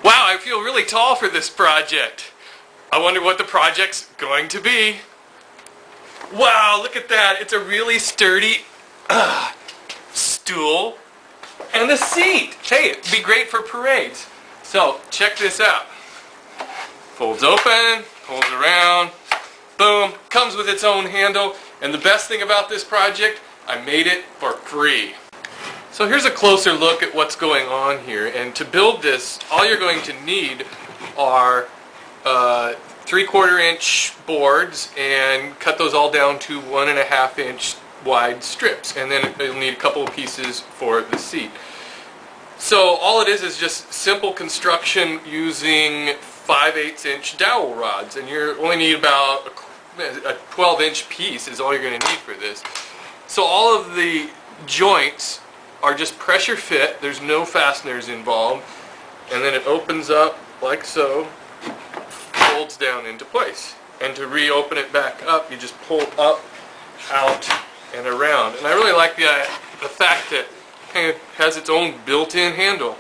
Wow, I feel really tall for this project. I wonder what the project's going to be. Wow, look at that. It's a really sturdy stool and a seat. Hey, it'd be great for parades. So, check this out. Folds open, pulls around, boom, comes with its own handle. And the best thing about this project, I made it for free. So here's a closer look at what's going on here. And to build this, all you're going to need are 3/4 inch boards, and cut those all down to 1.5 inch wide strips. And then you'll need a couple of pieces for the seat. So all it is just simple construction using 5/8 inch dowel rods. And you only need about a 12-inch piece is all you're going to need for this. So all of the joints are just pressure fit. There's no fasteners involved. And then it opens up like so, folds down into place. And to reopen it back up, you just pull up, out, and around. And I really like the fact that it kind of has its own built-in handle.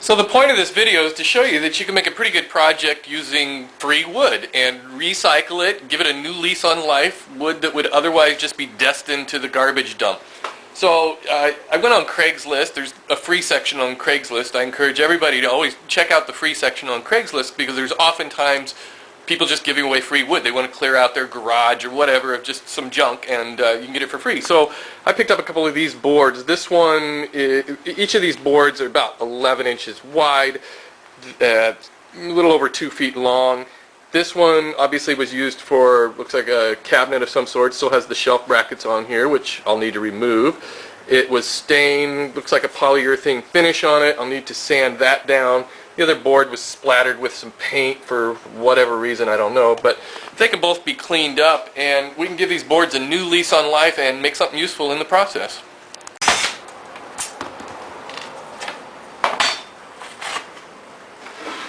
So the point of this video is to show you that you can make a pretty good project using free wood and recycle it, give it a new lease on life, wood that would otherwise just be destined to the garbage dump. So I went on Craigslist. There's a free section on Craigslist. I encourage everybody to always check out the free section on Craigslist, because there's oftentimes people just giving away free wood. They want to clear out their garage or whatever of just some junk, and you can get it for free. So I picked up a couple of these boards. This one, each of these boards are about 11 inches wide, a little over 2 feet long. This one obviously was used for, looks like a cabinet of some sort. Still has the shelf brackets on here, which I'll need to remove. It was stained, looks like a polyurethane finish on it. I'll need to sand that down. The other board was splattered with some paint for whatever reason, I don't know. But they can both be cleaned up, and we can give these boards a new lease on life and make something useful in the process.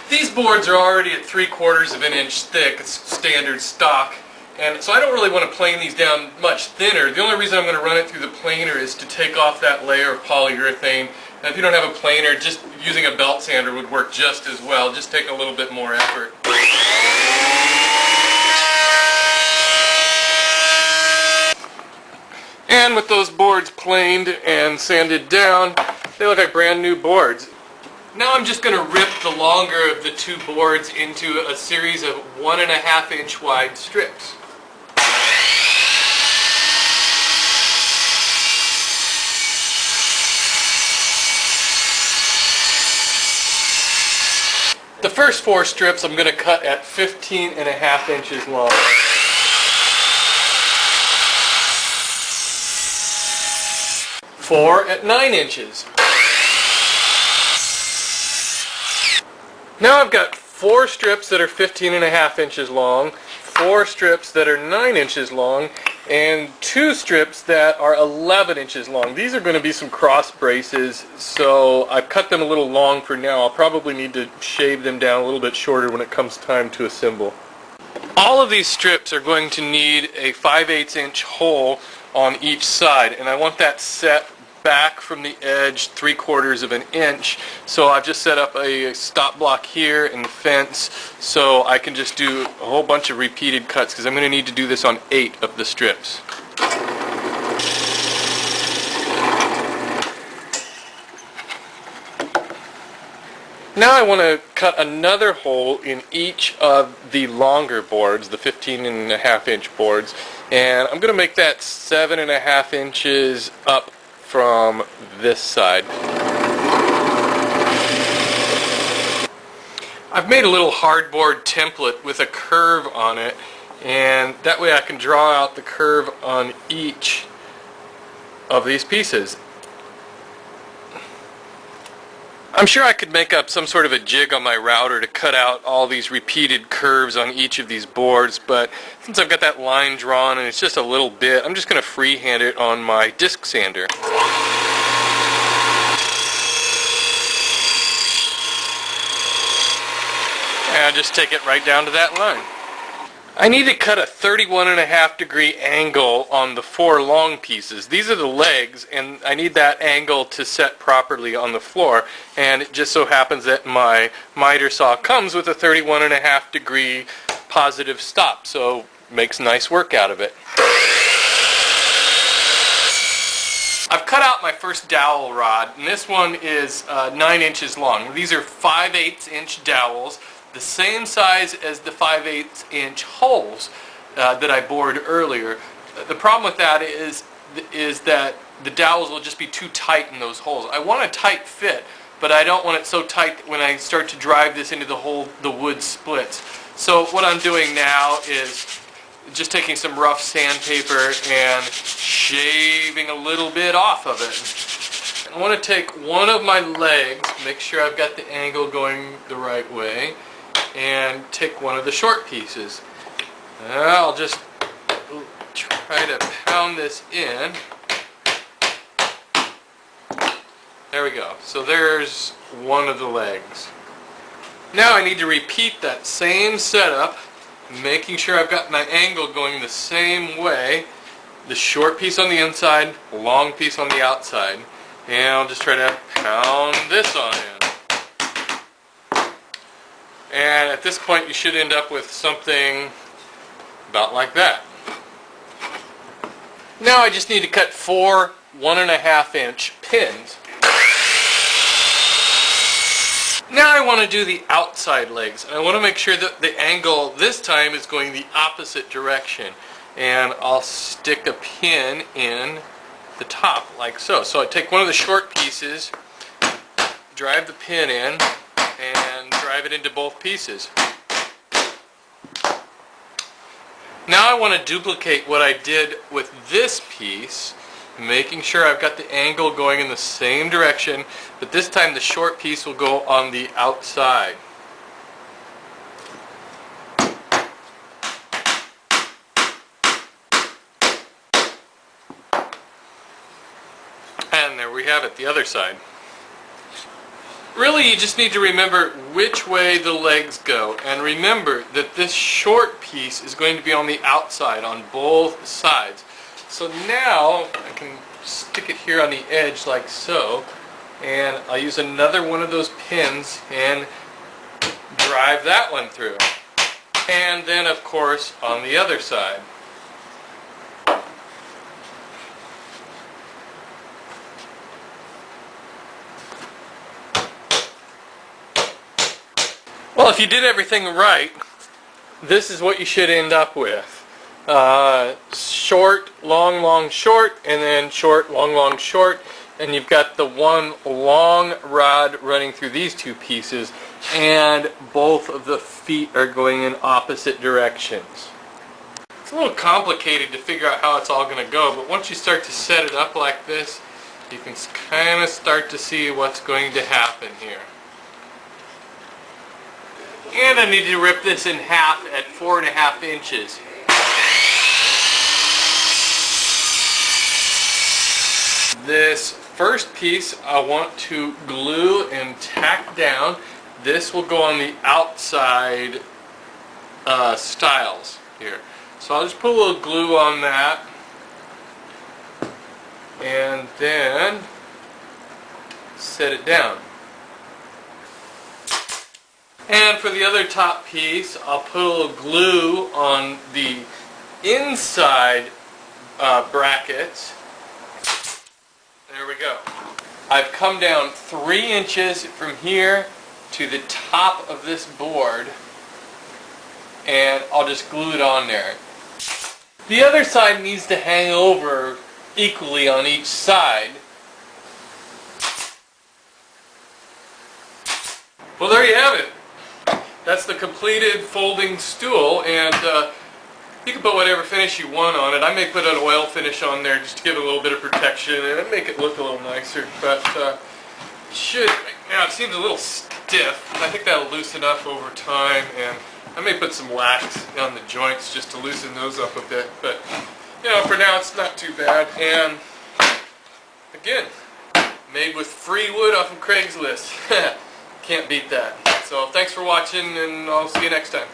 These boards are already at 3/4 of an inch thick. It's standard stock. And so I don't really want to plane these down much thinner. The only reason I'm going to run it through the planer is to take off that layer of polyurethane. And if you don't have a planer, just using a belt sander would work just as well. Just take a little bit more effort. And with those boards planed and sanded down, they look like brand new boards. Now I'm just going to rip the longer of the two boards into a series of 1.5 inch wide strips. The first 4 strips I'm going to cut at 15.5 inches long. Four at 9 inches. Now I've got 4 strips that are 15.5 inches long, 4 strips that are 9 inches long, and 2 strips that are 11 inches long. These are going to be some cross braces, so I've cut them a little long for now. I'll probably need to shave them down a little bit shorter when it comes time to assemble. All of these strips are going to need a 5/8 inch hole on each side, and I want that set back from the edge 3/4 of an inch. So I've just set up a stop block here and the fence, so I can just do a whole bunch of repeated cuts, because I'm going to need to do this on 8 of the strips. Now I want to cut another hole in each of the longer boards, the 15.5 inch boards, and I'm going to make that 7.5 inches up from this side. I've made a little hardboard template with a curve on it, and that way I can draw out the curve on each of these pieces. I'm sure I could make up some sort of a jig on my router to cut out all these repeated curves on each of these boards, but since I've got that line drawn and it's just a little bit, I'm just going to freehand it on my disc sander. And just take it right down to that line. I need to cut a 31.5-degree angle on the 4 long pieces. These are the legs, and I need that angle to set properly on the floor. And it just so happens that my miter saw comes with a 31.5-degree positive stop, so makes nice work out of it. I've cut out my first dowel rod, and this one is 9 inches long. These are 5/8 inch dowels, the same size as the 5/8 inch holes that I bored earlier. The problem with that is that the dowels will just be too tight in those holes. I want a tight fit, but I don't want it so tight that when I start to drive this into the hole, the wood splits. So what I'm doing now is just taking some rough sandpaper and shaving a little bit off of it. I want to take one of my legs, make sure I've got the angle going the right way, and take one of the short pieces. I'll just try to pound this in. There we go. So there's one of the legs. Now I need to repeat that same setup, making sure I've got my angle going the same way. The short piece on the inside, long piece on the outside. And I'll just try to pound this on in. And at this point you should end up with something about like that. Now I just need to cut 4 1.5 inch pins. Now I want to do the outside legs, and I want to make sure that the angle this time is going the opposite direction. And I'll stick a pin in the top like so. So I take one of the short pieces, drive the pin in, and drive it into both pieces. Now I want to duplicate what I did with this piece, making sure I've got the angle going in the same direction, but this time the short piece will go on the outside. And there we have it, the other side. Really, you just need to remember which way the legs go, and remember that this short piece is going to be on the outside on both sides. So now I can stick it here on the edge like so, and I'll use another one of those pins and drive that one through. And then of course on the other side. Well, if you did everything right, this is what you should end up with. Short, long, long, short, and then short, long, long, short, and you've got the one long rod running through these two pieces, and both of the feet are going in opposite directions. It's a little complicated to figure out how it's all going to go, but once you start to set it up like this, you can kind of start to see what's going to happen here. And I need to rip this in half at 4.5 inches. This first piece I want to glue and tack down. This will go on the outside stiles here. So I'll just put a little glue on that, and then set it down. And for the other top piece, I'll put a little glue on the inside brackets. There we go. I've come down 3 inches from here to the top of this board, and I'll just glue it on there. The other side needs to hang over equally on each side. Well, there you have it. That's the completed folding stool, and you can put whatever finish you want on it. I may put an oil finish on there just to give it a little bit of protection and make it look a little nicer, but now it seems a little stiff. I think that'll loosen up over time, and I may put some wax on the joints just to loosen those up a bit, but for now it's not too bad. And again, made with free wood off of Craigslist. Can't beat that. So thanks for watching, and I'll see you next time.